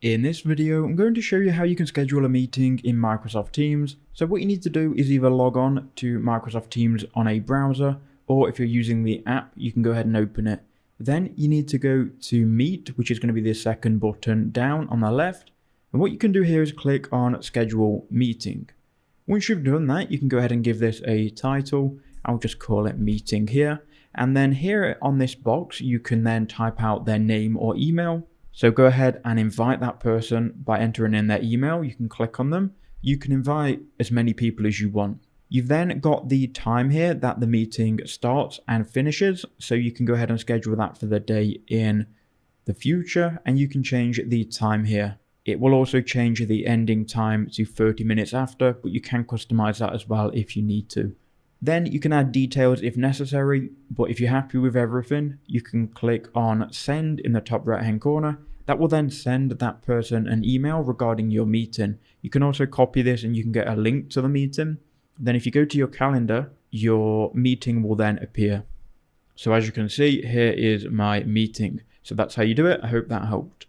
In this video, I'm going to show you how you can schedule a meeting in Microsoft Teams. So what you need to do is either log on to Microsoft Teams on a browser, or if you're using the app, you can go ahead and open it. Then you need to go to Meet, which is going to be the second button down on the left. And what you can do here is click on Schedule Meeting. Once you've done that, you can go ahead and give this a title. I'll just call it Meeting here. And then here on this box, you can then type out their name or email. So go ahead and invite that person by entering in their email. You can click on them. You can invite as many people as you want. You've then got the time here that the meeting starts and finishes. So you can go ahead and schedule that for the day in the future, and you can change the time here. It will also change the ending time to 30 minutes after, but you can customize that as well if you need to. Then you can add details if necessary, but if you're happy with everything, you can click on Send in the top right hand corner. That will then send that person an email regarding your meeting. You can also copy this and you can get a link to the meeting. Then if you go to your calendar, your meeting will then appear. So as you can see, here is my meeting. So that's how you do it. I hope that helped.